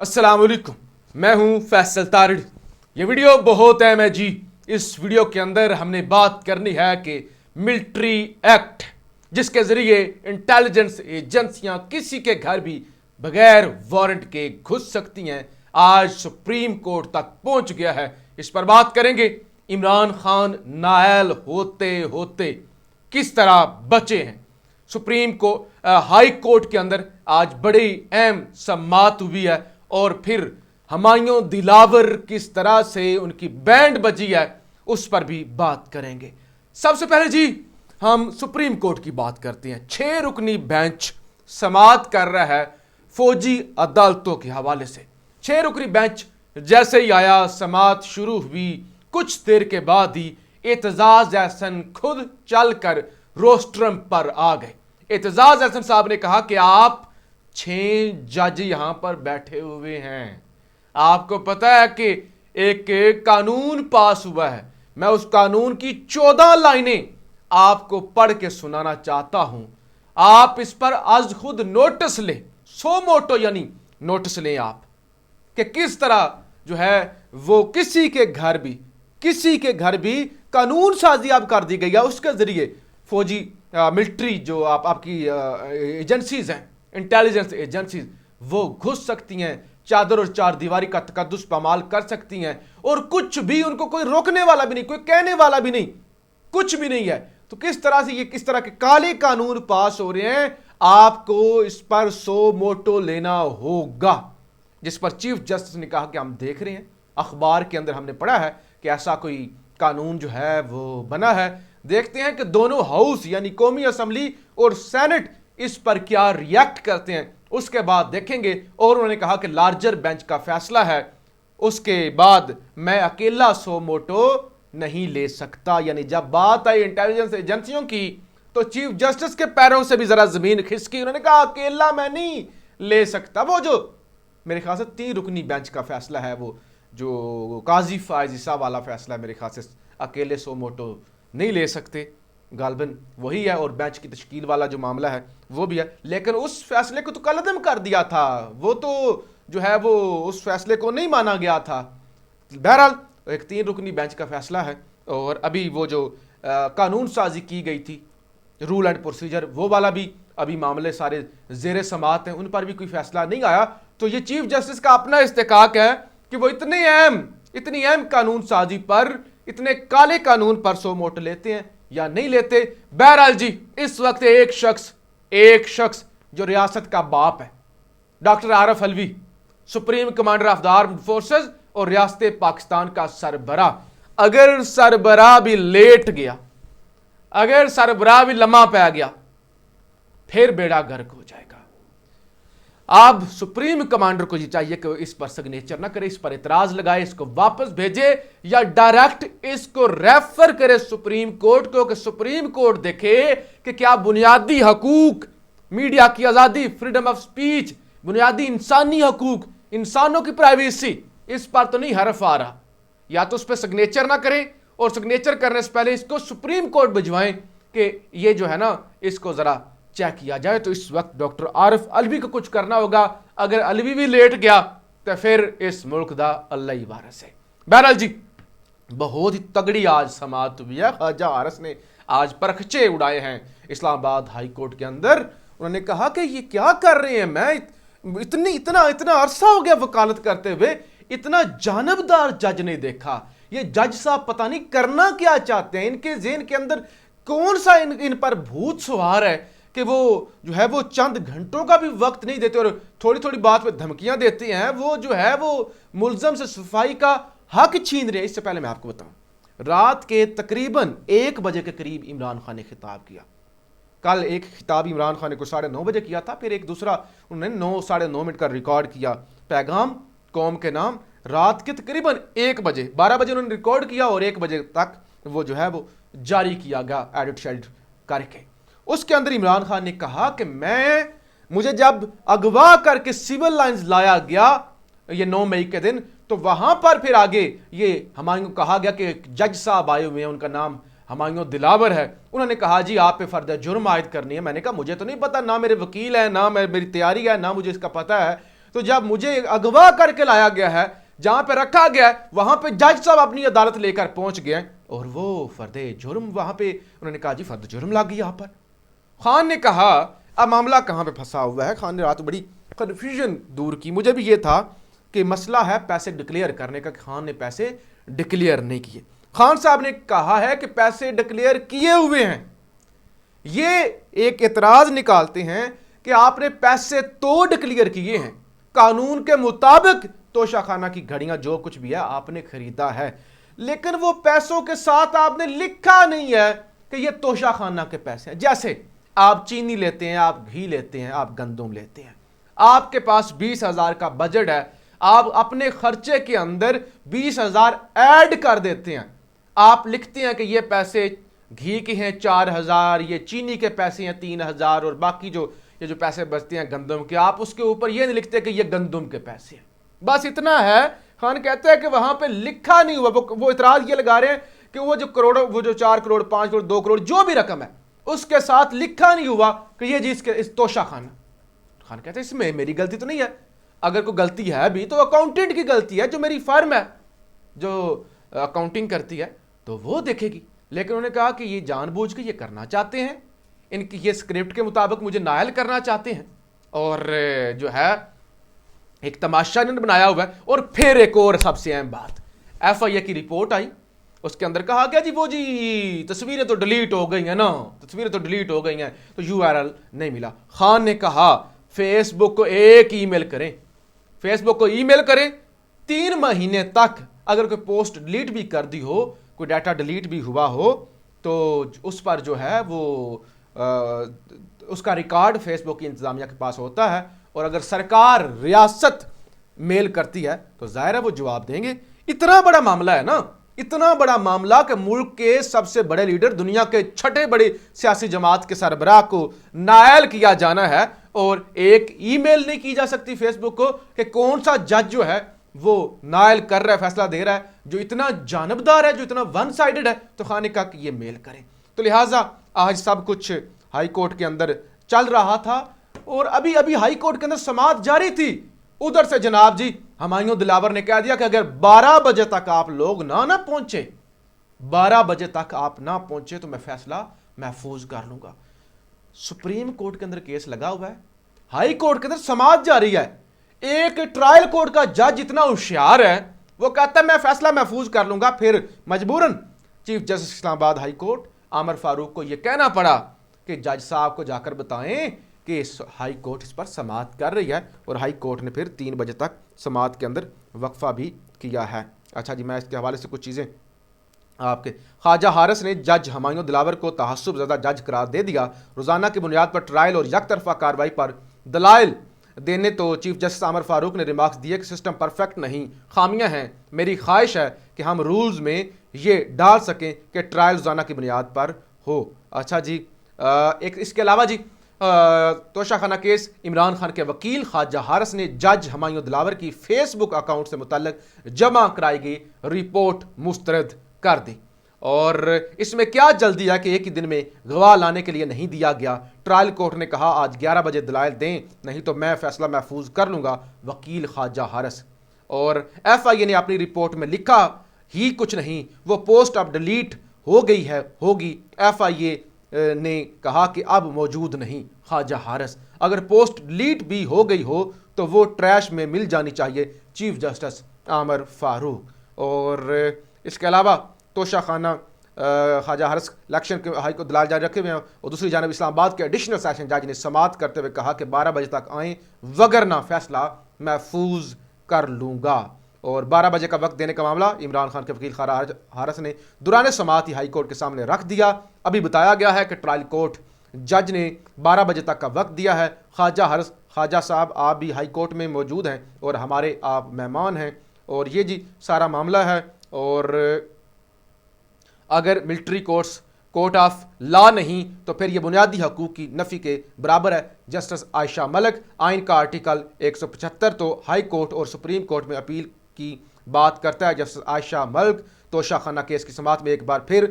अस्सलाम वालेकुम, मैं हूं फैसल तारिड़। ये वीडियो बहुत अहम है जी। इस वीडियो के अंदर हमने बात करनी है कि मिलिट्री एक्ट जिसके जरिए इंटेलिजेंस एजेंसियां किसी के घर भी बगैर वारंट के घुस सकती हैं, आज सुप्रीम कोर्ट तक पहुंच गया है। इस पर बात करेंगे। इमरान खान नाअहल होते होते किस तरह बचे हैं। सुप्रीम को हाई कोर्ट के अंदर आज बड़ी अहम समाअत हुई है और फिर हुमायूं दिलावर किस तरह से उनकी बैंड बजी है उस पर भी बात करेंगे। सबसे पहले जी हम सुप्रीम कोर्ट की बात करते हैं। 6 रुकनी बेंच समाअत कर रहा है फौजी अदालतों के हवाले से। 6 रुकनी बेंच जैसे ही आया, समाअत शुरू हुई, कुछ देर के बाद ही एतजाज एहसन खुद चलकर रोस्ट्रम पर आ गए। एतजाज एहसन साहब ने कहा कि आप 6 जज यहां पर बैठे हुए हैं, आपको पता है कि एक कानून पास हुआ है, मैं उस कानून की 14 लाइनें आपको पढ़ के सुनाना चाहता हूं। आप इस पर आज खुद नोटिस लें, सो मोटो यानी नोटिस लें आप कि किस तरह जो है वो किसी के घर भी कानून साजी आप कर दी गई है। उसके जरिए फौजी मिलिट्री जो आपकी एजेंसीज हैं, इंटेलिजेंस एजेंसीज, वो घुस सकती हैं, चादर और चार दीवारी का तकद्दुस पामाल कर सकती हैं और कुछ भी उनको कोई रोकने वाला भी नहीं, कोई कहने वाला भी नहीं, कुछ भी नहीं है। तो किस तरह से ये किस तरह के काले कानून पास हो रहे हैं, आपको इस पर सो मोटो लेना होगा। जिस पर चीफ जस्टिस ने कहा कि हम देख रहे हैं, अखबार के अंदर हमने पढ़ा है कि ऐसा कोई कानून जो है वो बना है। देखते हैं कि दोनों हाउस यानी कौमी असम्बली और सेनेट इस पर क्या रिएक्ट करते हैं, उसके बाद देखेंगे। और उन्होंने कहा कि लार्जर बेंच का फैसला है, उसके बाद मैं अकेला सो मोटो नहीं ले सकता। यानी जब बात आई इंटेलिजेंस एजेंसियों की तो चीफ जस्टिस के पैरों से भी जरा जमीन खिसकी। उन्होंने कहा अकेला मैं नहीं ले सकता। वो जो मेरे ख्याल से 3 रुकनी बेंच का फैसला है, वो जो काजी फायज ईसा वाला फैसला है, मेरे ख्याल से अकेले सो मोटो नहीं ले सकते, गालबन वही है। और बेंच की तश्कील वाला जो मामला है वो भी है, लेकिन उस फैसले को तो कलअदम कर दिया था, वो तो जो है वो उस फैसले को नहीं माना गया था। बहरहाल एक 3 रुकनी बेंच का फैसला है। और अभी वो जो कानून साजी की गई थी, रूल एंड प्रोसीजर, वो वाला भी अभी मामले सारे जेर समाअत हैं, उन पर भी कोई फैसला नहीं आया। तो ये चीफ जस्टिस का अपना इस्तेकाक है कि वो इतनी अहम कानून साजी पर, इतने काले कानून पर सो मोटो लेते हैं या नहीं लेते। बहरहाल जी इस वक्त एक शख्स जो रियासत का बाप है, doctor Arif Alvi, supreme commander of the armed forces और रियासत पाकिस्तान का सरबरा, अगर सरबरा भी लेट गया, अगर सरबरा भी लम्हा पै गया, फिर बेड़ा गर्क हो जाएगा। अब सुप्रीम कमांडर को ये चाहिए कि इस पर सिग्नेचर ना करे, इस पर इतराज लगाए, इसको वापस भेजे या डायरेक्ट इसको रेफर करे सुप्रीम कोर्ट को, कि सुप्रीम कोर्ट देखे कि क्या बुनियादी हकूक, मीडिया की आजादी, फ्रीडम ऑफ स्पीच, बुनियादी इंसानी हकूक, इंसानों की प्राइवेसी, इस पर तो नहीं हरफ आ रहा। या तो उस पर सिग्नेचर ना करें और सिग्नेचर करने से पहले इसको सुप्रीम कोर्ट भिजवाएं कि ये जो है ना इसको जरा चेक किया जाए। तो इस वक्त डॉक्टर आरिफ अलवी को कुछ करना होगा। अगर अलवी भी लेट गया तो फिर इस मुल्क दा अल्लाह ही वारिस है। बहरहाल जी बहुत ही तगड़ी आज समाअत हुई है। ख्वाजा आरस ने आज परखचे उड़ाए हैं इस्लामाबाद हाई कोर्ट के अंदर। उन्होंने कहा कि ये क्या कर रहे हैं, मैं इतना अरसा हो गया वकालत करते हुए, इतना जानबदार जज नहीं देखा। ये जज साहब पता नहीं करना क्या चाहते हैं, इनके ज़हन के अंदर कौन सा इन पर भूत सवार है कि वो जो है वो चंद घंटों का भी वक्त नहीं देते और थोड़ी थोड़ी बात पे धमकियां देते हैं। वो जो है वो मुल्जम से सफाई का हक छीन रहे हैं। इससे पहले मैं आपको बताऊं, रात के तकरीबन 1 बजे के करीब इमरान खान ने खिताब किया। कल एक खिताब इमरान खान ने को 9:30 बजे किया था, फिर एक दूसरा उन्होंने 9 साढ़े 9 मिनट का रिकॉर्ड किया, पैगाम कौम के नाम। रात के तकरीबन 1 बजे, 12 बजे उन्होंने रिकॉर्ड किया और 1 बजे तक वो जो है वो जारी किया गया एडिट शेडिट करके। उसके अंदर इमरान खान ने कहा कि मुझे जब अगवा करके सिविल लाइंस लाया गया ये 9 मई के दिन, तो वहां पर फिर आगे ये हुमायूं कहा गया कि जज साहब आए हुए हैं, उनका नाम हुमायूं दिलावर है। उन्होंने कहा जी आप पे फर्द जुर्म आयद करनी है। मैंने कहा मुझे तो नहीं पता, ना मेरे वकील है, ना मेरी तैयारी है, ना मुझे इसका पता है। तो जब मुझे अगवा करके लाया गया है, जहां पे रखा गया है, वहां पे जज साहब अपनी अदालत लेकर पहुंच गए और वो फर्दे जुर्म वहां पे उन्होंने कहा जी फर्द जुर्म लग गई यहां पर। खान ने कहा अब मामला कहां पे फंसा हुआ है। खान ने रात बड़ी कन्फ्यूजन दूर की। मुझे भी ये था कि मसला है पैसे डिक्लेयर करने का, खान ने पैसे डिक्लेयर नहीं किए। खान साहब ने कहा है कि पैसे डिक्लेयर किए हुए हैं। ये एक एतराज निकालते हैं कि आपने पैसे तो डिक्लेयर किए हैं, कानून के मुताबिक तोशाखाना की घड़ियां जो कुछ भी है आपने खरीदा है, लेकिन वो पैसों के साथ आपने लिखा नहीं है कि ये तोशाखाना के पैसे हैं। जैसे आप चीनी लेते हैं, आप घी लेते हैं, आप गंदम लेते हैं, आपके पास 20,000 का बजट है, आप अपने खर्चे के अंदर 20,000 ऐड कर देते हैं। आप लिखते हैं कि ये पैसे घी के हैं 4,000, ये चीनी के पैसे हैं 3,000 और बाकी ये जो पैसे बचते हैं गंदम के, आप उसके ऊपर ये नहीं लिखते कि ये गंदम के पैसे हैं। बस इतना है। खान कहते हैं कि वहां पे लिखा नहीं हुआ। वो इतराज ये लगा रहे हैं कि वो जो करोड़ों, वो जो 4 करोड़ 5 करोड़ 2 करोड़ जो भी रकम है उसके साथ लिखा नहीं हुआ कि ये जी इस तोशाखाना। खान कहते हैं इसमें मेरी गलती तो नहीं है, अगर कोई गलती है भी तो अकाउंटेंट की गलती है, जो मेरी फर्म है जो अकाउंटिंग करती है तो वो देखेगी। लेकिन उन्होंने कहा कि ये जानबूझ के ये करना चाहते हैं, इनकी ये स्क्रिप्ट के मुताबिक मुझे नायल करना चाहते हैं और जो है एक तमाशा इन्होंने बनाया हुआ है। और फिर एक और सबसे अहम बात, FIA की रिपोर्ट आई, उसके अंदर कहा गया जी वो जी तस्वीरें तो डिलीट हो गई हैं ना, तस्वीरें तो डिलीट हो गई हैं तो URL नहीं मिला। खान ने कहा फेसबुक को एक ईमेल करें, फेसबुक को ईमेल करें 3 महीने तक, अगर कोई पोस्ट डिलीट भी कर दी हो, कोई डाटा डिलीट भी हुआ हो तो उस पर जो है वो उसका रिकॉर्ड फेसबुक की इंतजामिया के पास होता है और अगर सरकार रियासत मेल करती है तो जाहिर है वो जवाब देंगे। इतना बड़ा मामला है ना, इतना बड़ा मामला कि मुल्क के सबसे बड़े लीडर, दुनिया के 6ठे बड़े सियासी जमात के सरबराह को नायल किया जाना है और एक ईमेल नहीं की जा सकती फेसबुक को कि कौन सा जज जो है वो नायल कर रहा है, फैसला दे रहा है, जो इतना जानबदार है, जो इतना वन साइडेड है। तो खान ने कहा कि ये मेल करें। तो लिहाजा आज सब कुछ हाई कोर्ट के अंदर चल रहा था और अभी अभी हाई कोर्ट के अंदर समाअत जारी थी। उधर से जनाब जी हुमायूं दिलावर ने कह दिया कि अगर 12 बजे तक आप लोग ना पहुंचे, 12 बजे तक आप ना पहुंचे तो मैं फैसला महफूज कर लूंगा। सुप्रीम कोर्ट के अंदर केस लगा हुआ है, हाई कोर्ट के अंदर समाअत जारी है। एक ट्रायल कोर्ट का जज इतना होशियार है, वो कहता है मैं फैसला महफूज कर लूंगा, फिर मजबूरन chief justice Islamabad high court आमर फारूक को यह कहना पड़ा कि जज साहब को जाकर बताएं कि इस हाई कोर्ट इस पर समाअत कर रही है और हाई कोर्ट ने फिर 3 बजे तक समाअत के अंदर वक्फा भी किया है। अच्छा जी, मैं इसके हवाले से कुछ चीज़ें आपके, ख्वाजा हारिस ने जज हुमायूं दिलावर को तहस्सुब ज़दा जज करार दे दिया। रोज़ाना की बुनियाद पर ट्रायल और यकतरफा कार्रवाई पर दलाइल देने तो चीफ जस्टिस आमर फारूक ने रिमार्क्स दिए कि सिस्टम परफेक्ट नहीं, खामियां हैं। मेरी ख्वाहिश है कि हम रूल्स में ये डाल सकें कि ट्रायल रोज़ाना की बुनियाद पर हो। अच्छा जी, एक इसके अलावा जी तोशाखाना केस, इमरान खान के वकील ख्वाजा हारिस ने जज हुमायूं दिलावर की फेसबुक अकाउंट से मुतल्लिक जमा कराई गई रिपोर्ट मुस्तरद कर दी। और इसमें क्या जल्दी है कि एक ही दिन में गवाह लाने के लिए नहीं दिया गया। ट्रायल कोर्ट ने कहा आज 11 बजे दलाइल दें, नहीं तो मैं फैसला महफूज कर लूंगा, वकील ख्वाजा हारिस। और FIA ने अपनी रिपोर्ट में लिखा ही कुछ नहीं, वो पोस्ट अब डिलीट हो गई है, होगी। FIA ने कहा कि अब मौजूद नहीं। ख्वाजा हारिस, अगर पोस्ट डिलीट भी हो गई हो तो वो ट्रैश में मिल जानी चाहिए, चीफ जस्टिस आमर फारूक। और इसके अलावा तोशाखाना ख्वाजा हारिस इलेक्शन के हाई को दलाल जारी रखे हुए हैं और दूसरी जानब इस्लामाबाद के एडिशनल सेशन जज ने समाअत करते हुए कहा कि 12 बजे तक आएँ वगरना फैसला महफूज कर लूँगा। और 12 बजे का वक्त देने का मामला इमरान खान के वकील ख्वाजा हारिस ने दुराने समाअत ही हाई कोर्ट के सामने रख दिया। अभी बताया गया है कि ट्रायल कोर्ट जज ने 12 बजे तक का वक्त दिया है। ख्वाजा हारिस, ख्वाजा साहब आप भी हाई कोर्ट में मौजूद हैं और हमारे आप मेहमान हैं और ये जी सारा मामला है। और अगर military courts court of law नहीं तो फिर यह बुनियादी हकूक़ की नफ़ी के बराबर है। जस्टिस आयशा मलिक, आइन का आर्टिकल 175 तो हाई कोर्ट और सुप्रीम कोर्ट में अपील की बात करता है। जस्टिस आयशा मलिक तोशाखाना केस की समाअत में एक बार फिर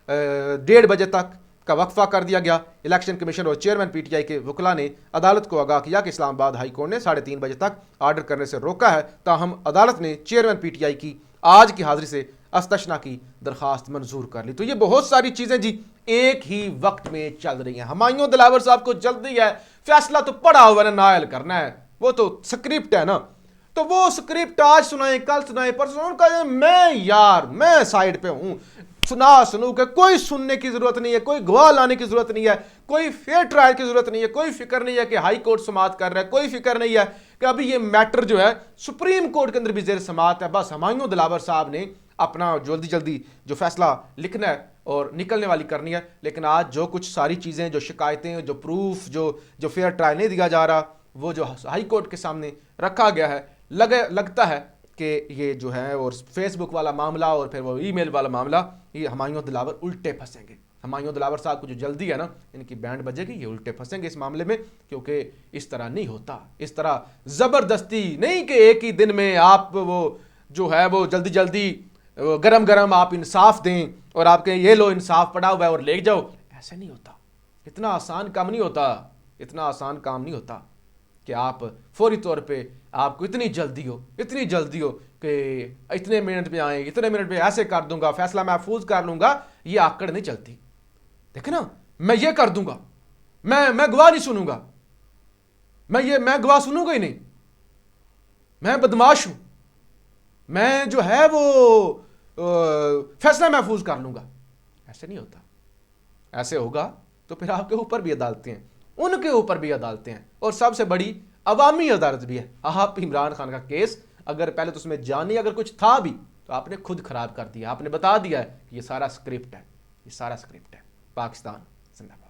1:30 बजे तक का वक्फा कर दिया गया। इलेक्शन कमीशन और चेयरमैन पीटीआई के वकला ने अदालत को आगाह किया कि इस्लामाबाद हाई कोर्ट ने 3:30 बजे तक ऑर्डर करने से रोका है, ताहम अदालत ने चेयरमैन पीटीआई की आज की हाजिरी से अस्तशना की दरखास्त मंजूर कर ली। तो ये बहुत सारी चीजें जी एक ही वक्त में चल रही हैं। हुमायूं दिलावर साहब को जल्दी है, फैसला तो पड़ा हुआ है, नायल करना है, वो तो स्क्रिप्ट है ना, तो वो स्क्रिप्ट आज सुनाए, कल सुनाए, परसों। उनका मैं साइड पे हूं, सुनू के कोई सुनने की जरूरत नहीं है, कोई गवाह लाने की जरूरत नहीं है, कोई फेयर ट्रायल की जरूरत नहीं है, कोई फिक्र नहीं है कि हाई कोर्ट समाअत कर रहा है, कोई फिक्र नहीं है कि अभी ये मैटर जो है सुप्रीम कोर्ट के अंदर भी जेर समाअत है। बस हुमायूं दिलावर साहब ने अपना जल्दी जल्दी जो फैसला लिखना है और निकलने वाली करनी है। लेकिन आज जो कुछ सारी चीज़ें, जो शिकायतें, जो प्रूफ, जो फेयर ट्रायल नहीं दिया जा रहा, वो जो हाई कोर्ट के सामने रखा गया है, लगता है कि ये जो है और फेसबुक वाला मामला और फिर वो ईमेल वाला मामला, ये हुमायूं दिलावर उल्टे फंसेंगे। हुमायूं दिलावर साहब को जो जल्दी है ना, इनकी बैंड बजेगी, ये उल्टे फंसेंगे इस मामले में, क्योंकि इस तरह नहीं होता। इस तरह ज़बरदस्ती नहीं कि एक ही दिन में आप वो जो है वो जल्दी जल्दी गरम गरम आप इंसाफ दें और आपके ये लो इंसाफ पड़ा हुआ है और ले जाओ, ऐसे नहीं होता। इतना आसान काम नहीं होता, इतना आसान काम नहीं होता कि आप फौरी तौर पे आपको इतनी जल्दी हो कि इतने मिनट में आए, इतने मिनट में ऐसे कर दूंगा, फैसला महफूज कर लूंगा। ये आकड़ नहीं चलती। देखे ना, मैं ये कर दूंगा, मैं गवाह नहीं सुनूंगा, मैं गवाह सुनूंगा ही नहीं, मैं बदमाश हूं, मैं जो है वो फैसला महफूज कर लूंगा। ऐसे नहीं होता। ऐसे होगा तो फिर आपके ऊपर भी अदालतें हैं, उनके ऊपर भी अदालतें हैं, और सबसे बड़ी अवामी अदालत भी है। आप इमरान खान का केस अगर पहले तो उसमें जानी अगर कुछ था भी तो आपने खुद खराब कर दिया। आपने बता दिया है कि ये सारा स्क्रिप्ट है, ये सारा स्क्रिप्ट है। पाकिस्तान जिंदाबाद।